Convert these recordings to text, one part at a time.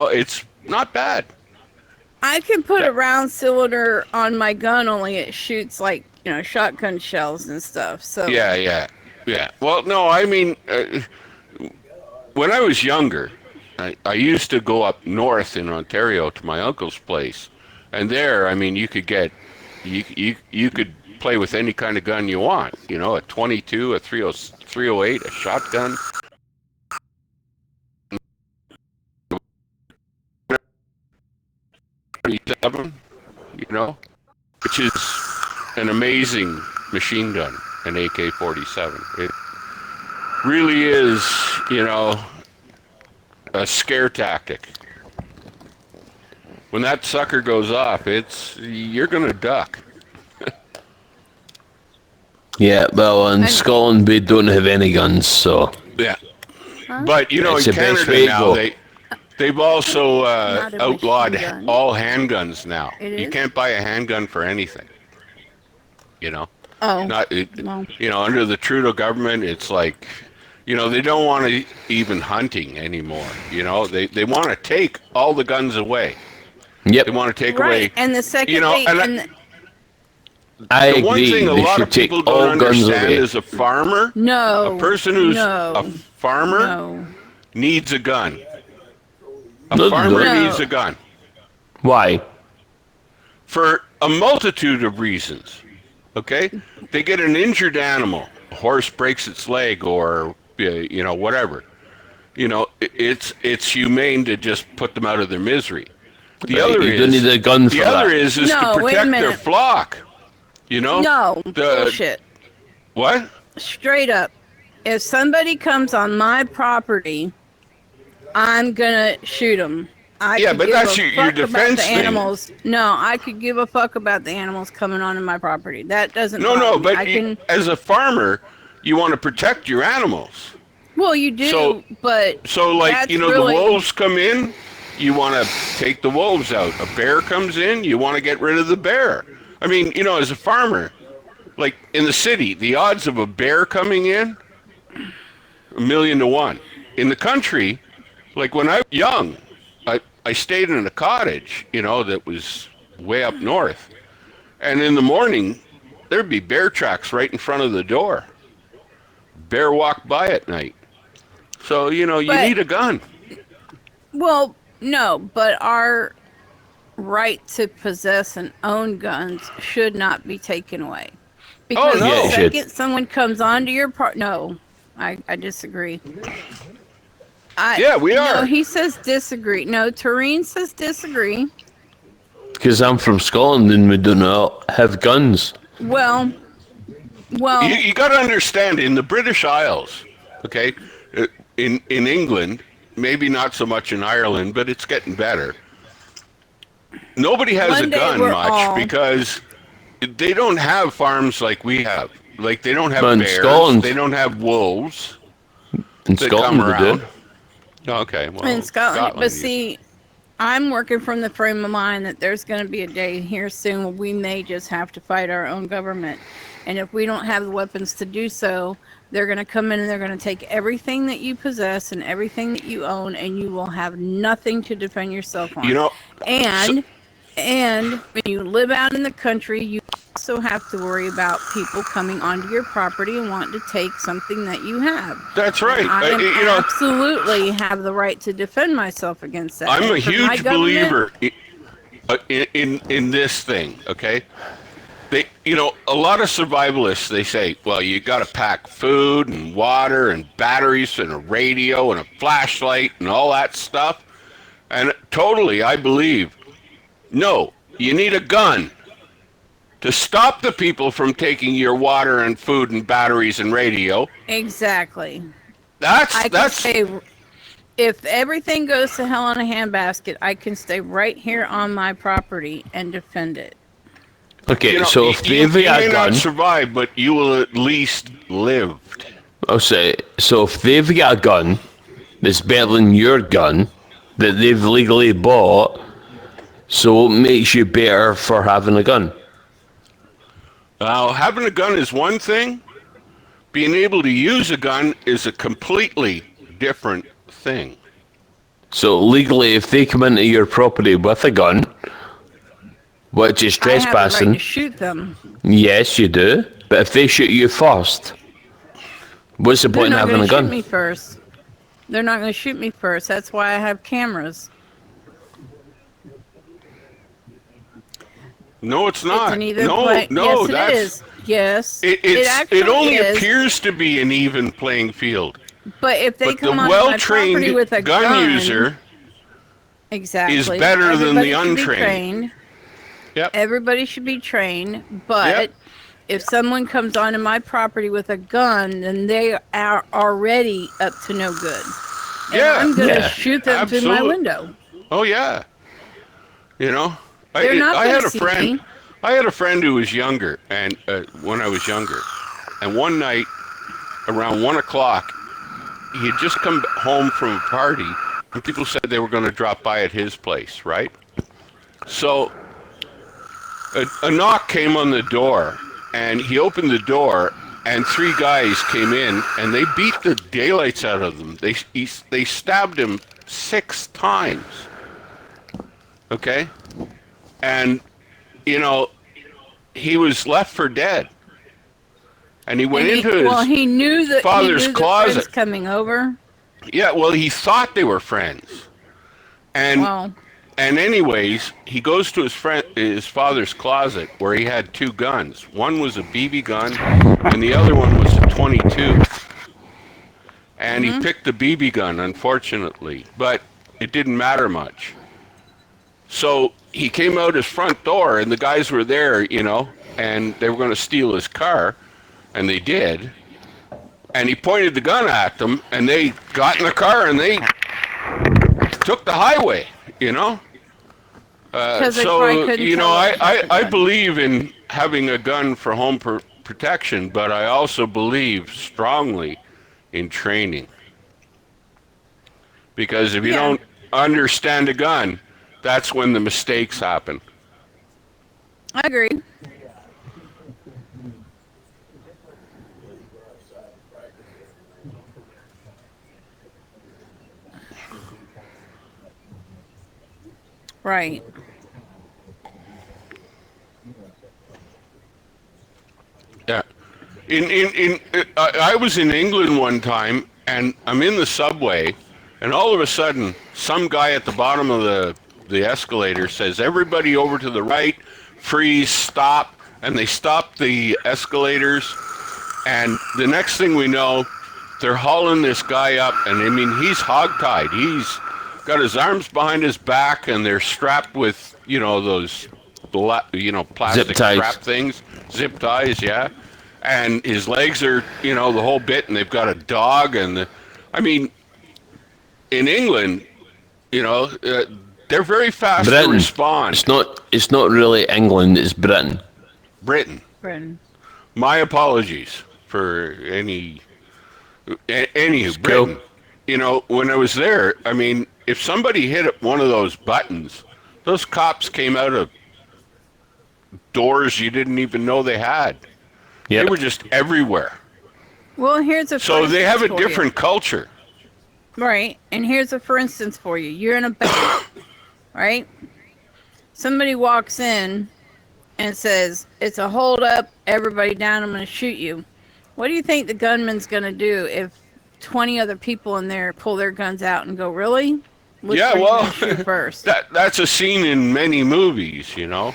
it's not bad. I can put Yeah, a round cylinder on my gun, only it shoots like, shotgun shells and stuff. So, yeah, yeah, yeah. Well, no, I mean, when I was younger, I used to go up north in Ontario to my uncle's place, and there, I mean, you could play with any kind of gun you want. You know, a 22, a 308, a shotgun, 37. You know, which is an amazing machine gun, an AK-47. It really is, you know, a scare tactic. When that sucker goes off, you're gonna duck. Yeah, well, in and Scotland we don't have any guns, so Yeah, huh? but you know, it's in the best Canada way to now go. they've also Not a outlawed machine gun. all handguns now. It You is? can't buy a handgun for anything. You know, Oh, not it, well. you know under the Trudeau government, it's like you know they don't want to even hunting anymore. You know, they want to take all the guns away. They Yep, want to take Right. away. And the You second know, they, and I the one agree. thing a They lot should of take people don't all guns understand away. is a no, person who's a no, farmer no, needs a gun. A No, they farmer don't. needs a no. gun Why? for a multitude of reasons. Okay, they get an injured animal, a horse breaks its leg, or you know whatever. You know, it's humane to just put them out of their misery. The Right, other you don't need is a gun the for other that. is to No, wait a protect their minute. flock. You know, No, the bullshit. what? Straight up. If somebody comes on my property, I'm gonna shoot them. I Yeah, could but give that's a your fuck about the defense thing. animals. No, I could give a fuck about the animals coming onto my property. That doesn't No, bother no, me. but I can. as a farmer, you want to protect your animals. Well, you So, do, but so like you that's know, the really wolves come in, you want to take the wolves out. A bear comes in, you want to get rid of the bear. I mean, you know, as a farmer, like in the city, the odds of a bear coming in, 1,000,000 to 1. In the country, like when I was young, I stayed in a cottage, you know, that was way up north, and in the morning, there'd be bear tracks right in front of the door. Bear walked by at night. So, you know, you but need a gun. well, no, but our right to possess and own guns should not be taken away. Oh, Because the Yeah, it no. should. second someone comes onto your part, no, I disagree. I Yeah, we no, are. he says disagree. No, Tareen says disagree. Because I'm from Scotland and we do not have guns. Well, well, You got to understand, in the British Isles, okay, in England, maybe not so much in Ireland, but it's getting better. Nobody has a one day gun we're much all because they don't have farms like we have. Like they don't But have in bears, Scotland, they don't have wolves in that come Scotland we do. around. Okay, in well, Scotland. But Scotland. see, I'm working from the frame of mind that there's going to be a day here soon where we may just have to fight our own government. And if we don't have the weapons to do so, they're going to come in and they're going to take everything that you possess and everything that you own, and you will have nothing to defend yourself You on. know, so, And and when you live out in the country, you also have to worry about people coming onto your property and wanting to take something that you have. that's And right. I am You know, absolutely have the right to defend myself against that. I'm And a for my huge government, believer in this thing. Okay, you know, a lot of survivalists they say, well, you got to pack food and water and batteries and a radio and a flashlight and all that stuff. And totally, I believe. No, you need a gun to stop the people from taking your water and food and batteries and radio. exactly. That's I can that's stay. If everything goes to hell in a handbasket, I can stay right here on my property and defend it. you Okay, know so if they've you got may a not gun, survive, but you will at least live. I'll say, so if they've got a gun that's better than your gun that they've legally bought, so what makes you better for having a gun? Now, having a gun is one thing. Being able to use a gun is a completely different thing. So legally, if they come into your property with a gun, which is I have the right trespassing, to shoot them. yes, you do. But if they shoot you first, what's the They're point in not having going a to shoot gun? me first. They're not going to shoot me first. That's why I have cameras. No, it's It's not. an even No, play. no, Yes, that's it is. Yes, it actually only is. appears to be an even playing field. But if they But the come on my property well-trained with a gun user exactly, is better than the everybody should be untrained. trained. Yep. Everybody should be trained, but Yep. if someone comes onto my property with a gun, then they are already up to no good. And Yeah. I'm going to Yeah. shoot them through my Absolute- window. Oh yeah. You know, They're not I gonna had a see friend. me. I had a friend who was younger, and when I was younger, and one night around 1 o'clock, he had just come home from a party, and people said they were going to drop by at his place, right? So a knock came on the door, and he opened the door, and 3 guys came in, and they beat the daylights out of them. They stabbed him 6 times. Okay, and you know, he was left for dead, and he went And into his he knew that father's he knew closet. The friends coming over. Yeah, well, he thought they were friends, and Well, anyways, he goes to his father's closet where he had 2 guns. One was a BB gun, and the other one was a .22. And he picked the BB gun, unfortunately, but it didn't matter much. So he came out his front door, and the guys were there, you know, and they were going to steal his car, and they did. And he pointed the gun at them, and they got in the car, and they took the highway, you know. 'Cause they probably So, couldn't you know, tell it was a I gun. believe in having a gun for home protection, but I also believe strongly in training. Because if you Yeah. don't understand a gun, that's when the mistakes happen. I agree. Right. Yeah. I was in England one time, and I'm in the subway, and all of a sudden, some guy at the bottom of the escalator says, "Everybody over to the right, freeze, stop," and they stop the escalators, and the next thing we know, they're hauling this guy up, and I mean, he's hogtied. He's got his arms behind his back, and they're strapped with, you know, those, plastic Zip ties. strap things, zip ties, yeah. And his legs are, you know, the whole bit, and they've got a dog, and I mean, in England, you know, they're very fast to Britain. respond. It's not really England. It's Britain. Britain. Britain. My apologies for any Cool. Britain. You know, when I was there, I mean, if somebody hit one of those buttons, those cops came out of doors you didn't even know they had. Yep. They were just everywhere. Well, here's a So for they have a instance for you. different culture. Right. And here's a for instance for you. You're in a bank, right? Somebody walks in and says, "It's a hold up, everybody down, I'm going to shoot you." What do you think the gunman's going to do if 20 other people in there pull their guns out and go, "Really?" Which Yeah, one you well, gonna shoot first. that's a scene in many movies, you know.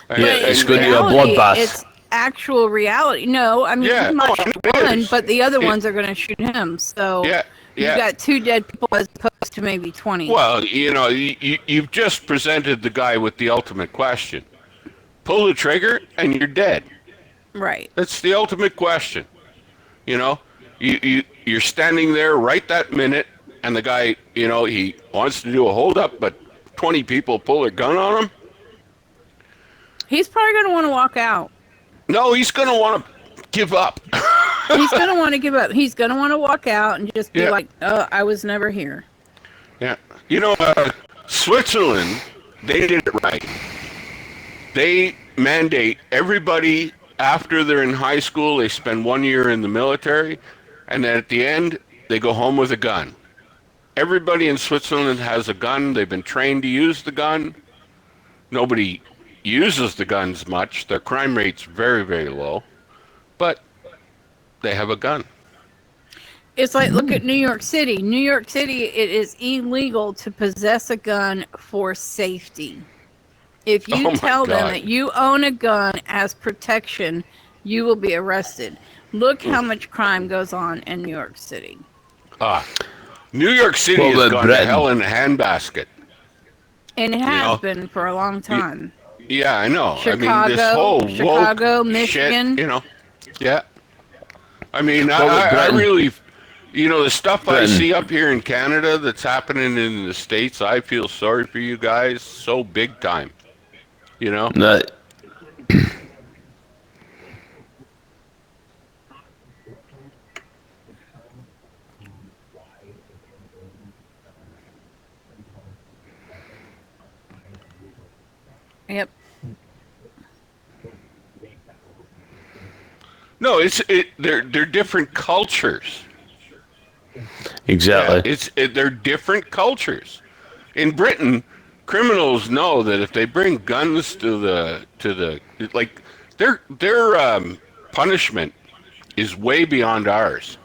And- Yeah, But it's in going to be a reality, bloodbath. It's actual reality. No, I mean, Yeah, he might no, shoot it one, is. but the other It- ones are going to shoot him. So Yeah, yeah. you got 2 dead people as opposed to maybe 20. Well, you know, you've just presented the guy with the ultimate question. Pull the trigger and you're dead. Right. That's the ultimate question. You know, you're standing there right that minute, and the guy, you know, he wants to do a hold up, but 20 people pull their gun on him. He's probably going to want to walk out. No, he's going to want to give up. He's going to want to give up. He's going to want to walk out and just be Yeah. like, "Oh, I was never here." Yeah. You know, Switzerland, they did it right. They mandate everybody after they're in high school, they spend 1 year in the military, and then at the end, they go home with a gun. everybody in Switzerland has a gun. They've been trained to use the gun. Nobody uses the guns much. Their crime rate's very, very low, but they have a gun. It's like, look at New York City. New York City, it is illegal to possess a gun for safety. If you Oh my tell them God. that you own a gun as protection, you will be arrested. Look how much crime goes on in New York City. New York City Well, has but gone to Britain- hell in a handbasket. And it has know, been for a long time. Yeah, I know. I mean, this Chicago, whole Chicago, woke Michigan. shit, Yeah. I mean, Well, but I Britain- really, the stuff I Britain- see up here in Canada that's happening in the States, I feel sorry for you guys so big time. No, Yep. No, they're different cultures. exactly. They're different cultures. In Britain, criminals know that if they bring guns to the like their punishment is way beyond ours.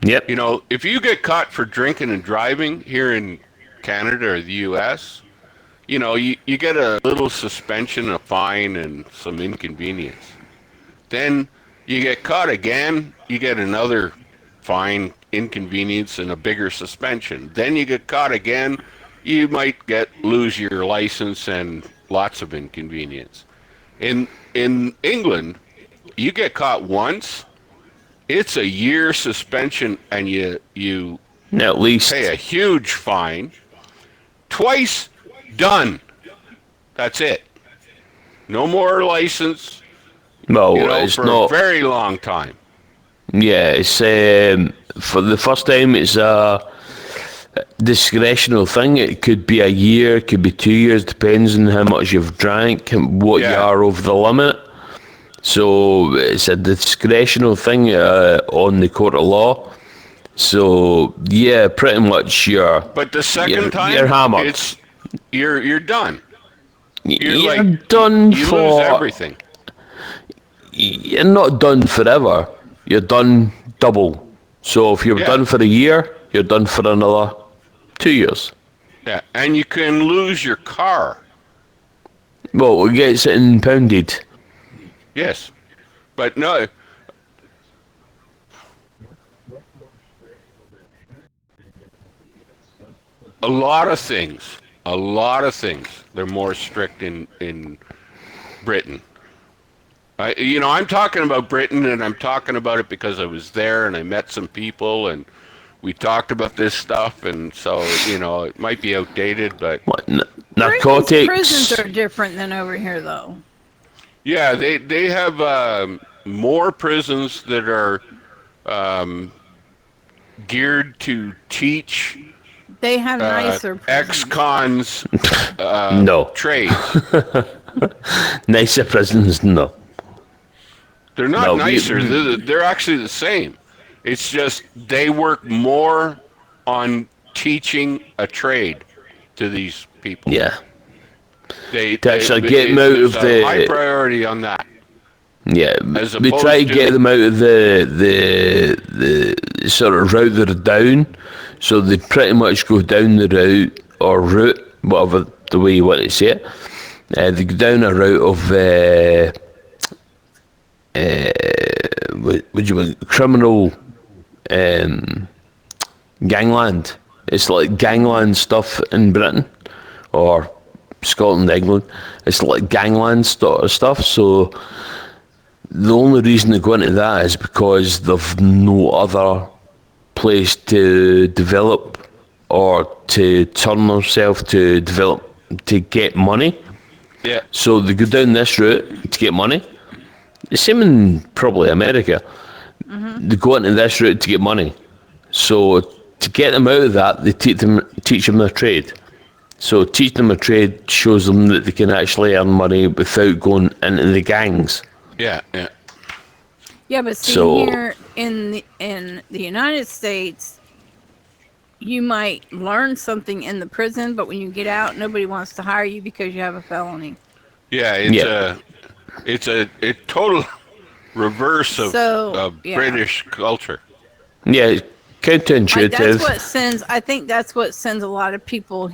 Yep. If you get caught for drinking and driving here in Canada or the U.S., you get a little suspension, a fine, and some inconvenience. Then you get caught again, you get another fine, inconvenience, and a bigger suspension. Then you get caught again, you might lose your license and lots of inconvenience. In England, you get caught once, it's a year suspension, and you At least. pay a huge fine. Twice, done. That's it. No more license. Well, it's for not. a very long time. Yeah, it's for the first time. It's a discretional thing. It could be a year, it could be 2 years, depends on how much you've drank and what you Yeah. are over the limit. So it's a discretional thing on the court of law. So yeah, pretty much But the 2nd time, you're hammered. you're done. You're like, done You for. lose everything. You're not done forever. You're done double. So if you're Yeah. done for a year, you're done for another 2 years. Yeah, and you can lose your car. Well, it gets it impounded. Yes, but no. A lot of things. They're more strict in Britain. I'm talking about Britain, and I'm talking about it because I was there and I met some people and we talked about this stuff, and so it might be outdated, but What, Britain's narcotics? prisons are different than over here, though. yeah, they have more prisons that are geared to teach They have nicer prisons. ex-cons No. trades. Nicer prisons? No. They're not No, nicer. They're actually the same. It's just they work more on teaching a trade to these people. Yeah. They actually get them out there's of a the- high priority on that. Yeah. As We try to opposed get to- them out of the sort of route they're down. So they pretty much go down the route, whatever the way you want to say it. They go down a route of what do you want? Criminal gangland. It's like gangland stuff in Britain or Scotland, England. It's like gangland stuff. So the only reason they go into that is because they've no other place to develop or to turn themselves to develop to get money. Yeah. So they go down this route to get money. The same in probably America. They go into this route to get money. So to get them out of that, they teach them a trade. So teach them a trade shows them that they can actually earn money without going into the gangs. Yeah. Yeah. Yeah, but see So- here in the United States, you might learn something in the prison, but when you get out, nobody wants to hire you because you have a felony. Yeah, Yeah. it's a total reverse So, of yeah. British culture. Yeah, That's counterintuitive. what sends. I think that's what sends a lot of people